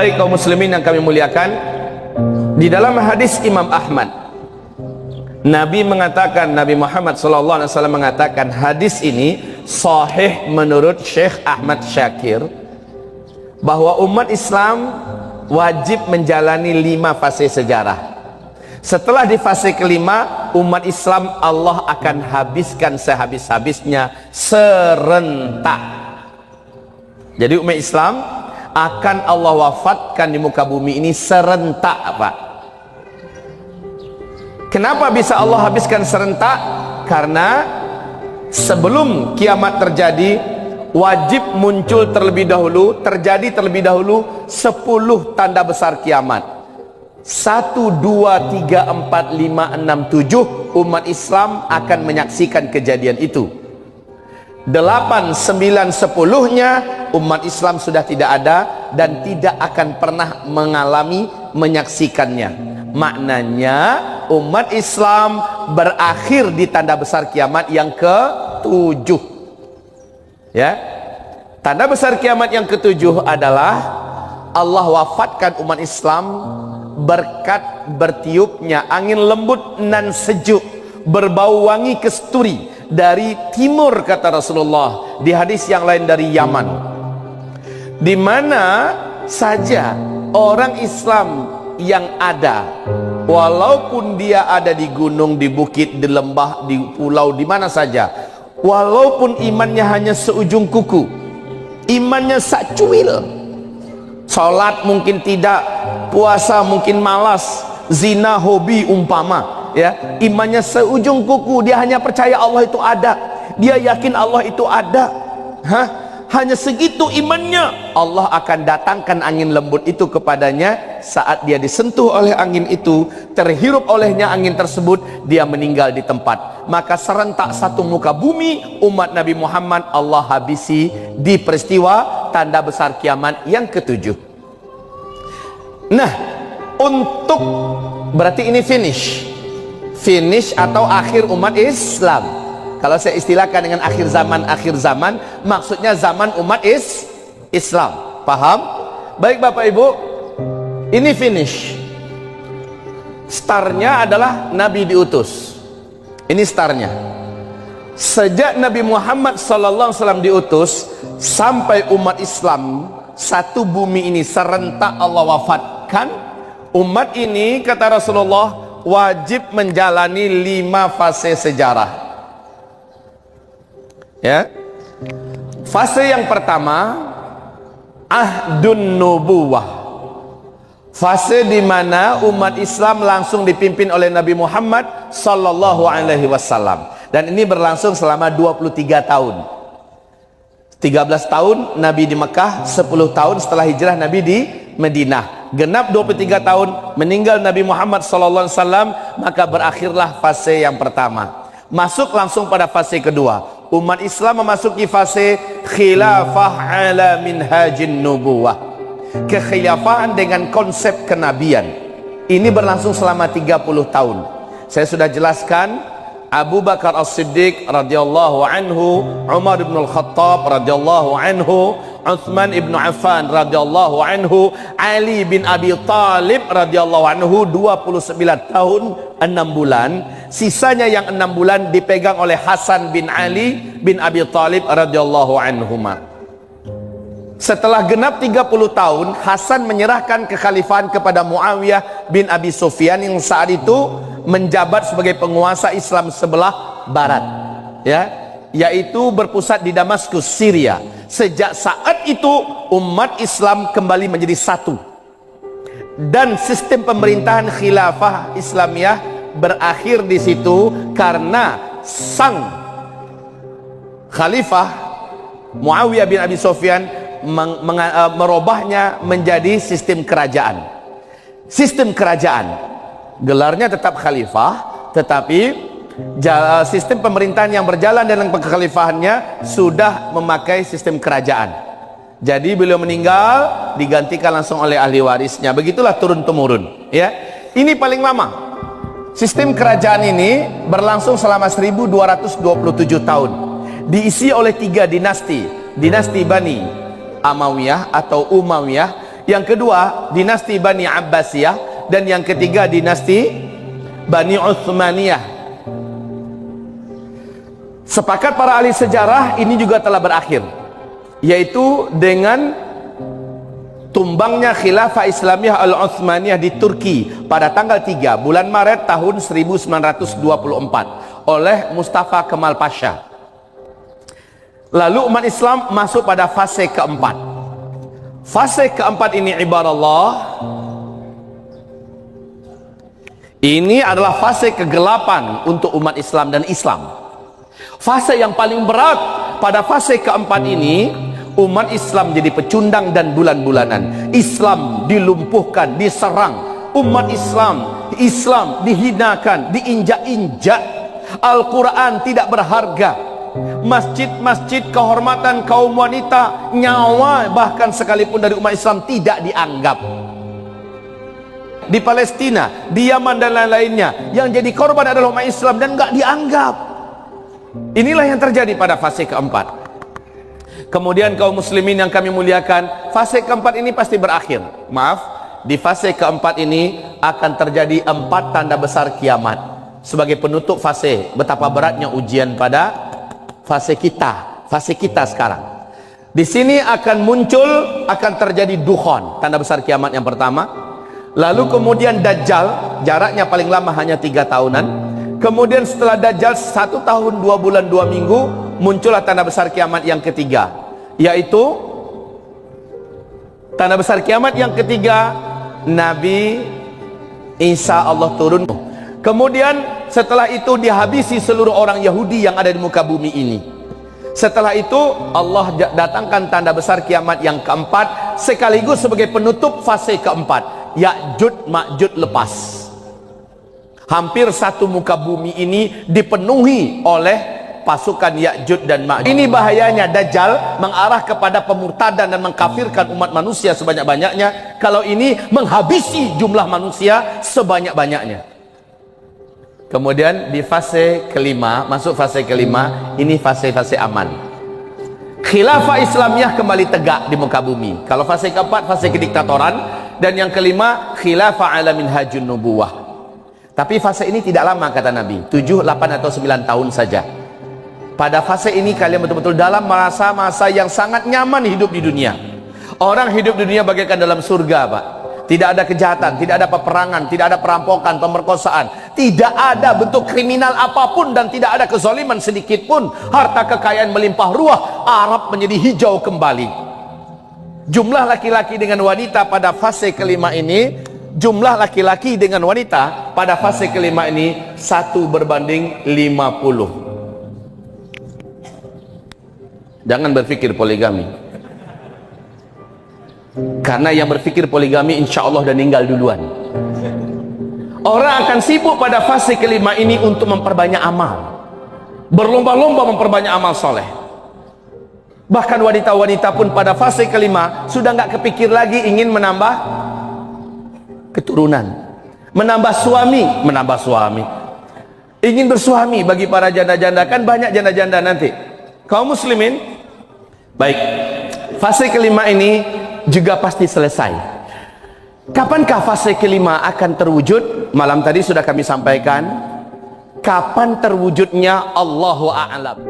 Baik kaum muslimin yang kami muliakan, di dalam hadis Imam Ahmad, Nabi mengatakan, Nabi Muhammad SAW mengatakan, hadis ini sahih menurut Syekh Ahmad Syakir, bahwa umat Islam wajib menjalani 5 fase sejarah. Setelah di fase kelima, umat Islam Allah akan habiskan sehabis-habisnya serentak. Jadi umat Islam akan Allah wafatkan di muka bumi ini serentak, Pak. Kenapa bisa Allah habiskan serentak? Karena sebelum kiamat terjadi, wajib muncul terlebih dahulu, terjadi terlebih dahulu 10 tanda besar kiamat. 1, 2, 3, 4, 5, 6, 7 umat Islam akan menyaksikan kejadian itu. 8, 9, 10-nya umat Islam sudah tidak ada dan tidak akan pernah menyaksikannya. Maknanya umat Islam berakhir di tanda besar kiamat yang ke-7. Ya, tanda besar kiamat yang ke-7 adalah Allah wafatkan umat Islam berkat bertiupnya angin lembut nan sejuk berbau wangi kesturi dari timur, kata Rasulullah di hadis yang lain dari Yaman. Di mana saja orang Islam yang ada, walaupun dia ada di gunung, di bukit, di lembah, di pulau, di mana saja, walaupun imannya hanya seujung kuku, imannya sak cuil, salat mungkin tidak, puasa mungkin malas, zina hobi umpama, ya, imannya seujung kuku, dia hanya percaya Allah itu ada, dia yakin Allah itu ada, hanya segitu imannya, Allah akan datangkan angin lembut itu kepadanya. Saat dia disentuh oleh angin itu, terhirup olehnya angin tersebut, dia meninggal di tempat. Maka serentak satu muka bumi umat Nabi Muhammad Allah habisi di peristiwa tanda besar kiamat yang ke-7. Nah, untuk berarti ini finish atau akhir umat Islam. Kalau saya istilahkan dengan akhir zaman, maksudnya zaman umat Islam. Paham? Baik Bapak Ibu, ini finish. Startnya adalah Nabi diutus. Ini startnya. Sejak Nabi Muhammad SAW diutus sampai umat Islam satu bumi ini serentak Allah wafatkan, umat ini, kata Rasulullah, wajib menjalani 5 fase sejarah. Ya, fase yang pertama, ahdun nubuwah, fase di mana umat Islam langsung dipimpin oleh Nabi Muhammad sallallahu alaihi wasallam, dan ini berlangsung selama 23 tahun. 13 tahun Nabi di Mekah, 10 tahun setelah hijrah Nabi di Madinah, genap 23 tahun meninggal Nabi Muhammad sallallahu alaihi wasallam, maka berakhirlah fase yang pertama. Masuk langsung pada fase kedua. Umat Islam memasuki fase khilafah ala minhajin nubuwah, kekhilafahan dengan konsep kenabian. Ini berlangsung selama 30 tahun. Saya sudah jelaskan, Abu Bakar As-Siddiq radhiyallahu anhu, Umar bin Al-Khattab radhiyallahu anhu, Utsman ibn Affan radhiyallahu anhu, Ali bin Abi Thalib radhiyallahu anhu 29 tahun 6 bulan. Sisanya yang 6 bulan dipegang oleh Hasan bin Ali bin Abi Thalib radhiyallahu anhuma. Setelah genap 30 tahun, Hasan menyerahkan kekhalifahan kepada Muawiyah bin Abi Sufyan yang saat itu menjabat sebagai penguasa Islam sebelah barat, ya, yaitu berpusat di Damaskus, Syria. Sejak saat itu umat Islam kembali menjadi satu, dan sistem pemerintahan khilafah Islamiyah berakhir di situ karena sang khalifah Muawiyah bin Abi Sufyan merubahnya menjadi sistem kerajaan. Sistem kerajaan, gelarnya tetap khalifah, tetapi sistem pemerintahan yang berjalan dalam kekhalifahannya sudah memakai sistem kerajaan. Jadi beliau meninggal digantikan langsung oleh ahli warisnya. Begitulah turun temurun, ya. Ini paling lama. Sistem kerajaan ini berlangsung selama 1227 tahun. Diisi oleh 3 dinasti. Dinasti Bani Amawiyah atau Umayyah Yang kedua dinasti Bani Abbasiyah, dan yang ketiga dinasti Bani Utsmaniyah. Sepakat para ahli sejarah ini juga telah berakhir, yaitu dengan tumbangnya khilafah Islamiyah Al-Utsmaniyah di Turki pada tanggal 3 bulan Maret tahun 1924 oleh Mustafa Kemal Pasha. Lalu umat Islam masuk pada fase keempat. Fase keempat ini ibaratullah, ini adalah fase kegelapan untuk umat Islam dan Islam. Fase yang paling berat pada fase keempat ini, umat Islam jadi pecundang dan bulan-bulanan. Islam dilumpuhkan, diserang. Umat Islam dihinakan, diinjak-injak. Al-Quran tidak berharga. Masjid-masjid kehormatan kaum wanita, nyawa bahkan sekalipun dari umat Islam tidak dianggap. Di Palestina, di Yaman dan lain-lainnya, yang jadi korban adalah umat Islam dan nggak dianggap. Inilah yang terjadi pada fase keempat. Kemudian kaum muslimin yang kami muliakan, fase keempat ini pasti berakhir. Maaf, di fase keempat ini akan terjadi 4 tanda besar kiamat sebagai penutup fase. Betapa beratnya ujian pada fase kita sekarang. Di sini akan muncul, akan terjadi dukhon, tanda besar kiamat yang pertama. Lalu kemudian Dajjal, jaraknya paling lama hanya 3 tahunan. Kemudian setelah Dajjal 1 tahun 2 bulan 2 minggu, muncullah tanda besar kiamat yang ketiga, yaitu tanda besar kiamat yang ketiga, Nabi Isa Allah turun. Kemudian setelah itu dihabisi seluruh orang Yahudi yang ada di muka bumi ini. Setelah itu Allah datangkan tanda besar kiamat yang keempat, sekaligus sebagai penutup fase keempat. Ya'juj Ma'juj lepas. Hampir satu muka bumi ini dipenuhi oleh pasukan Ya'juj dan Ma'juj. Ini bahayanya Dajjal mengarah kepada pemurtadan dan mengkafirkan umat manusia sebanyak-banyaknya. Kalau ini menghabisi jumlah manusia sebanyak-banyaknya. Kemudian di fase kelima, masuk fase kelima, ini fase-fase aman. Khilafah Islamiyah kembali tegak di muka bumi. Kalau fase keempat, fase kediktatoran, dan yang kelima, khilafah ala minhajun nubuwah. Tapi fase ini tidak lama kata Nabi, 7, 8 atau 9 tahun saja. Pada fase ini kalian betul-betul dalam masa-masa yang sangat nyaman hidup di dunia. Orang hidup di dunia bagaikan dalam surga, Pak. Tidak ada kejahatan, tidak ada peperangan, tidak ada perampokan, pemerkosaan, tidak ada bentuk kriminal apapun, dan tidak ada kezaliman sedikit pun. Harta kekayaan melimpah ruah, Arab menjadi hijau kembali. Jumlah laki-laki dengan wanita pada fase kelima ini, jumlah laki-laki dengan wanita pada fase kelima ini 1 berbanding 50. Jangan berpikir poligami. Karena yang berpikir poligami insya Allah udah meninggal duluan. Orang akan sibuk pada fase kelima ini untuk memperbanyak amal, berlomba-lomba memperbanyak amal soleh. Bahkan wanita-wanita pun pada fase kelima sudah nggak kepikir lagi ingin menambah keturunan, menambah suami, ingin bersuami. Bagi para janda-janda, kan banyak janda-janda nanti. Kaum muslimin, baik, fase kelima ini juga pasti selesai. Kapankah fase kelima akan terwujud? Malam tadi sudah kami sampaikan. Kapan terwujudnya Allahu a'lam.